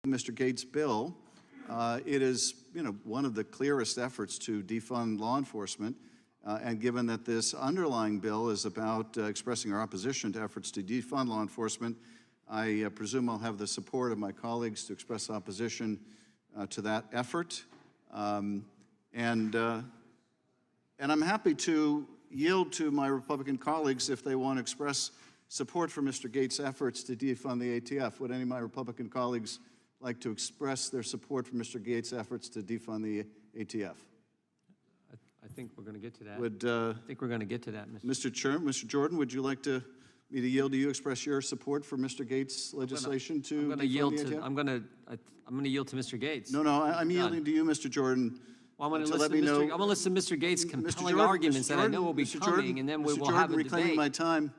Mr. Gates' bill. It is, one of the clearest efforts to defund law enforcement. And given that this underlying bill is about expressing our opposition to efforts to defund law enforcement, I presume I'll have the support of my colleagues to express opposition to that effort. And I'm happy to yield to my Republican colleagues if they want to express support for Mr. Gates' efforts to defund the ATF. Would any of my Republican colleagues like to express their support for Mr. Gates' efforts to defund the ATF? I think we're going to get to that. I think we're going to get to that, Mr. Chairman. Mr. Jordan, would you like me to yield to you, express your support for Mr. Gates' legislation I'm going to yield to Mr. Gates. No, I'm yielding to you, Mr. Jordan. Well, I'm going to listen to Mr. Gates' compelling arguments that I know will be coming, and then we will have a debate. Reclaiming my time,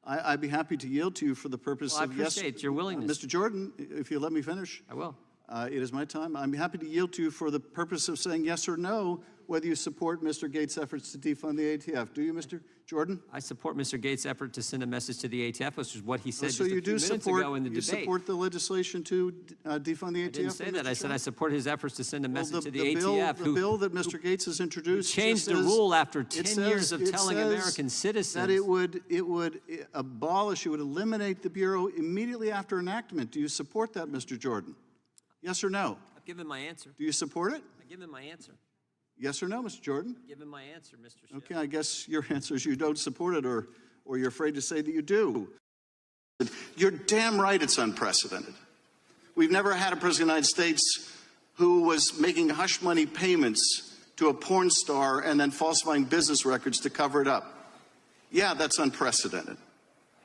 I'd be happy to yield to you for the purpose of yes. I appreciate your willingness. Mr. Jordan, if you let me finish. I will. It is my time. I'm happy to yield to you for the purpose of saying yes or no whether you support Mr. Gates' efforts to defund the ATF. Do you, Mr. Jordan? I support Mr. Gates' effort to send a message to the ATF, which is what he said so just a few minutes ago in the debate. You support the legislation to defund the ATF? I didn't say that. I said I support his efforts to send a message to the ATF. ATF. The bill that Mr. Gates has introduced changed the rule after 10 years of telling American citizens that it would abolish, it would eliminate the Bureau immediately after enactment. Do you support that, Mr. Jordan? Yes or no? I've given my answer. Do you support it? I've given my answer. Yes or no, Mr. Jordan? I've given my answer, Mr. Schiff. Okay, I guess your answer is you don't support it, or you're afraid to say that you do. You're damn right it's unprecedented. We've never had a president of the United States who was making hush money payments to a porn star and then falsifying business records to cover it up. Yeah, that's unprecedented.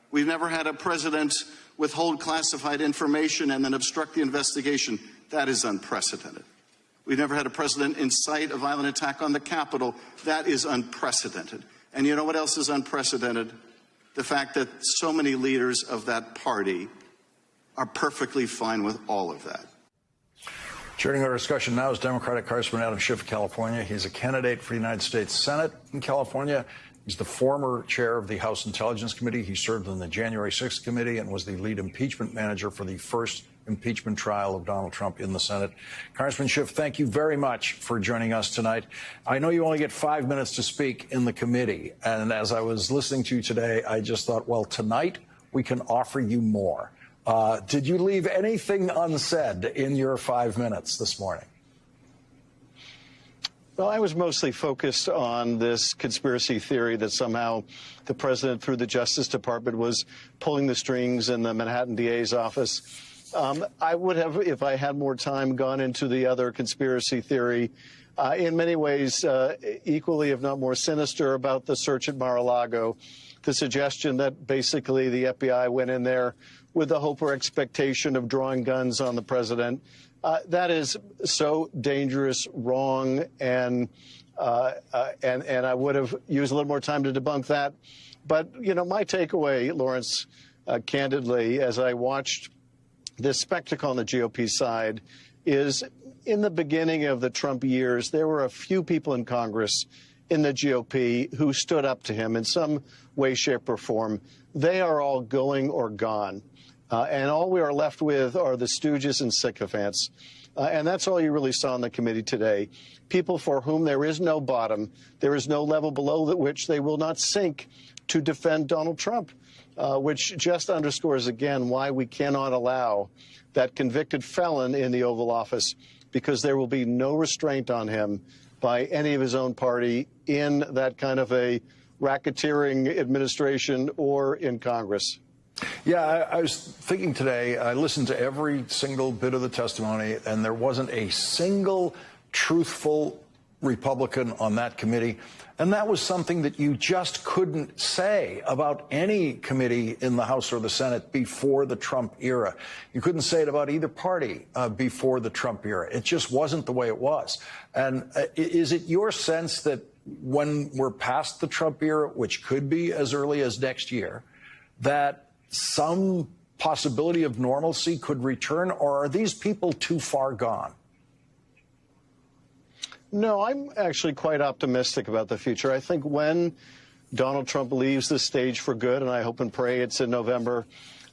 We've never had a president withhold classified information and then obstruct the investigation. That is unprecedented. We've never had a president incite a violent attack on the Capitol. That is unprecedented. And you know what else is unprecedented? The fact that so many leaders of that party are perfectly fine with all of that. Joining our discussion now is Democratic Congressman Adam Schiff of California. He's a candidate for the United States Senate in California. He's the former chair of the House Intelligence Committee. He served in the January 6th committee and was the lead impeachment manager for the first impeachment trial of Donald Trump in the Senate. Congressman Schiff, thank you very much for joining us tonight. I know you only get 5 minutes to speak in the committee. And as I was listening to you today, I just thought, well, tonight we can offer you more. Did you leave anything unsaid in your 5 minutes this morning? Well, I was mostly focused on this conspiracy theory that somehow the president, through the Justice Department, was pulling the strings in the Manhattan DA's office. I would have, if I had more time, gone into the other conspiracy theory, in many ways equally, if not more sinister, about the search at Mar-a-Lago, the suggestion that basically the FBI went in there with the hope or expectation of drawing guns on the president. That is so dangerous, wrong, and I would have used a little more time to debunk that. But, my takeaway, Lawrence, candidly, as I watched this spectacle on the GOP side, is in the beginning of the Trump years, there were a few people in Congress in the GOP who stood up to him in some way, shape, or form. They are all going or gone. And all we are left with are the stooges and sycophants. And that's all you really saw in the committee today. People for whom there is no bottom, there is no level below which they will not sink to defend Donald Trump, which just underscores again why we cannot allow that convicted felon in the Oval Office, because there will be no restraint on him by any of his own party in that kind of a racketeering administration or in Congress. Yeah, I was thinking today, I listened to every single bit of the testimony, and there wasn't a single truthful Republican on that committee. And that was something that you just couldn't say about any committee in the House or the Senate before the Trump era. You couldn't say it about either party before the Trump era. It just wasn't the way it was. And is it your sense that when we're past the Trump era, which could be as early as next year, that some possibility of normalcy could return, or are these people too far gone? No, I'm actually quite optimistic about the future. I think when Donald Trump leaves the stage for good, and I hope and pray it's in November,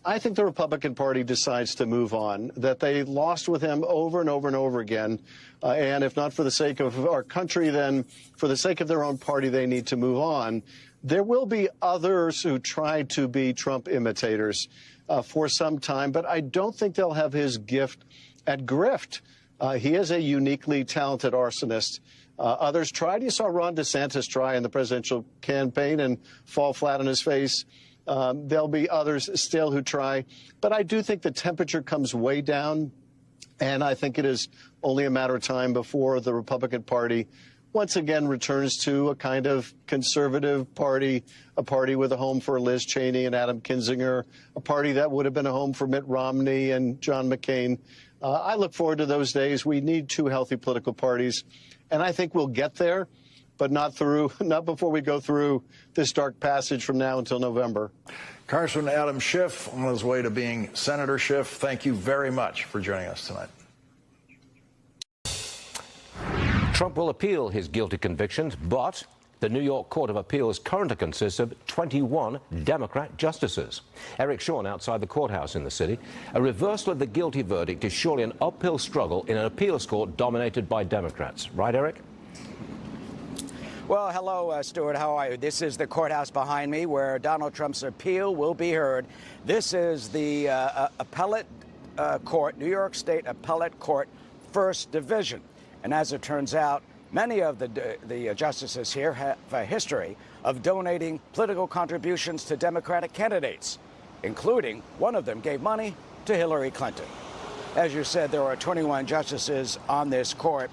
I think the Republican Party decides to move on, that they lost with him over and over and over again. And if not for the sake of our country, then for the sake of their own party, they need to move on. There will be others who try to be Trump imitators for some time, but I don't think they'll have his gift at grift. He is a uniquely talented arsonist. Others tried. You saw Ron DeSantis try in the presidential campaign and fall flat on his face. There'll be others still who try. But I do think the temperature comes way down, and I think it is only a matter of time before the Republican Party once again returns to a kind of conservative party, a party with a home for Liz Cheney and Adam Kinzinger, a party that would have been a home for Mitt Romney and John McCain. I look forward to those days. We need two healthy political parties, and I think we'll get there, but not before we go through this dark passage from now until November. Congressman Adam Schiff, on his way to being Senator Schiff, thank you very much for joining us tonight. Trump will appeal his guilty convictions, but the New York Court of Appeals currently consists of 21 Democrat justices. Eric Shawn outside the courthouse in the city. A reversal of the guilty verdict is surely an uphill struggle in an appeals court dominated by Democrats. Right, Eric? Well, hello, Stuart. How are you? This is the courthouse behind me where Donald Trump's appeal will be heard. This is the appellate court, New York State Appellate Court, First Division. And as it turns out, many of the justices here have a history of donating political contributions to Democratic candidates, including one of them gave money to Hillary Clinton. As you said, there are 21 justices on this court.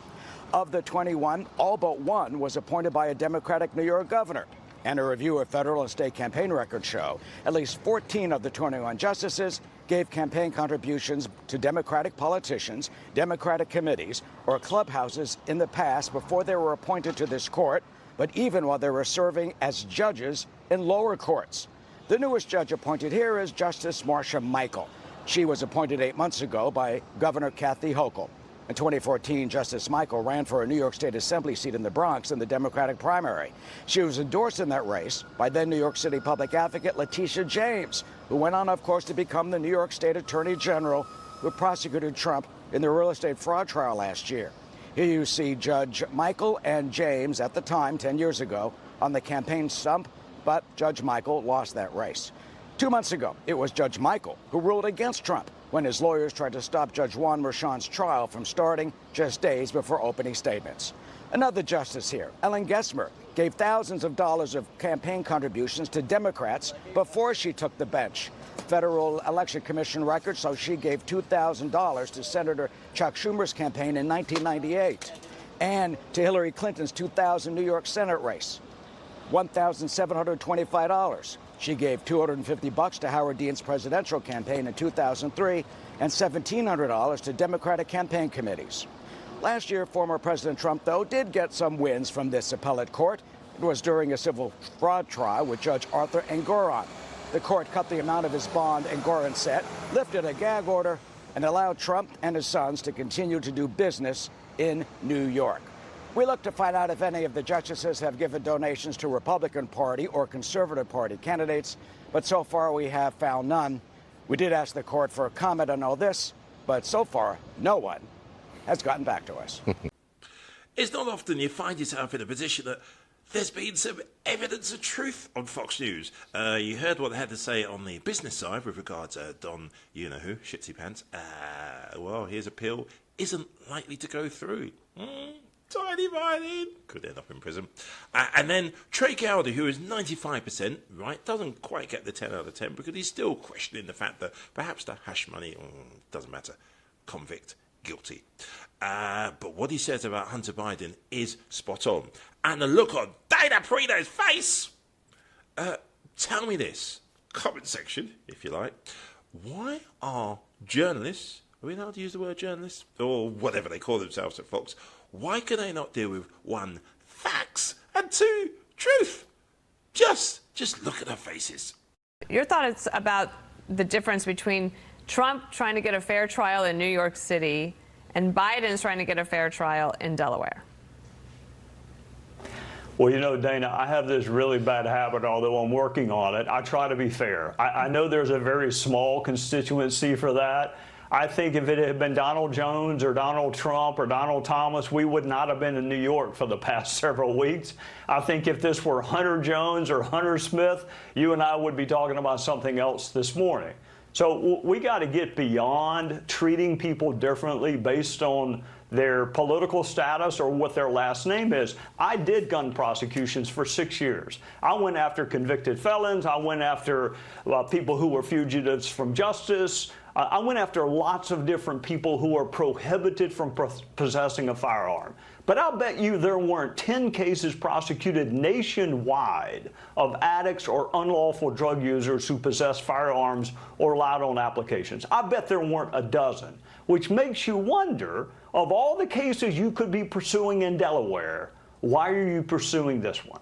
Of the 21, all but one was appointed by a Democratic New York governor. And a review of federal and state campaign records show at least 14 of the 21 justices gave campaign contributions to Democratic politicians, Democratic committees, or clubhouses in the past before they were appointed to this court, but even while they were serving as judges in lower courts. The newest judge appointed here is Justice Marcia Michael. She was appointed 8 months ago by Governor Kathy Hochul. In 2014, Justice Michael ran for a New York State Assembly seat in the Bronx in the Democratic primary. She was endorsed in that race by then New York City public advocate Letitia James, who went on, of course, to become the New York State Attorney General who prosecuted Trump in the real estate fraud trial last year. Here you see Judge Michael and James at the time, 10 years ago, on the campaign stump, but Judge Michael lost that race. 2 months ago, it was Judge Michael who ruled against Trump when his lawyers tried to stop Judge Juan Merchan's trial from starting just days before opening statements. Another justice here, Ellen Gessmer, gave thousands of dollars of campaign contributions to Democrats before she took the bench. Federal Election Commission records show she gave $2,000 to Senator Chuck Schumer's campaign in 1998 and to Hillary Clinton's 2000 New York Senate race, $1,725. She gave $250 to Howard Dean's presidential campaign in 2003 and $1,700 to Democratic campaign committees. Last year, former President Trump, though, did get some wins from this appellate court. It was during a civil fraud trial with Judge Arthur Engoron. The court cut the amount of his bond Engoron set, lifted a gag order, and allowed Trump and his sons to continue to do business in New York. We look to find out if any of the justices have given donations to Republican Party or Conservative Party candidates, but so far we have found none. We did ask the court for a comment on all this, but so far no one has gotten back to us. It's not often you find yourself in a position that there's been some evidence of truth on Fox News. You heard what they had to say on the business side with regards to Don, you-know-who, Shitsy Pants. Well, his appeal isn't likely to go through. Tiny violin. Could end up in prison. And then Trey Gowdy, who is 95%, right, doesn't quite get the 10 out of 10 because he's still questioning the fact that perhaps the hash money, doesn't matter, convict, guilty. But what he says about Hunter Biden is spot on. And the look on Dana Perino's face. Tell me this, comment section, if you like. Why are journalists, are we allowed to use the word journalists? Or whatever they call themselves at Fox, why can they not deal with 1, facts, and 2, truth? Just look at their faces. Your thoughts about the difference between Trump trying to get a fair trial in New York City and Biden's trying to get a fair trial in Delaware? Well, you know, Dana, I have this really bad habit, although I'm working on it. I try to be fair. I know there's a very small constituency for that. I think if it had been Donald Jones or Donald Trump or Donald Thomas, we would not have been in New York for the past several weeks. I think if this were Hunter Jones or Hunter Smith, you and I would be talking about something else this morning. So we got to get beyond treating people differently based on their political status or what their last name is. I did gun prosecutions for 6 years. I went after convicted felons. I went after people who were fugitives from justice. I went after lots of different people who are prohibited from possessing a firearm. But I'll bet you there weren't 10 cases prosecuted nationwide of addicts or unlawful drug users who possessed firearms or lied on applications. I bet there weren't a dozen, which makes you wonder, of all the cases you could be pursuing in Delaware, why are you pursuing this one?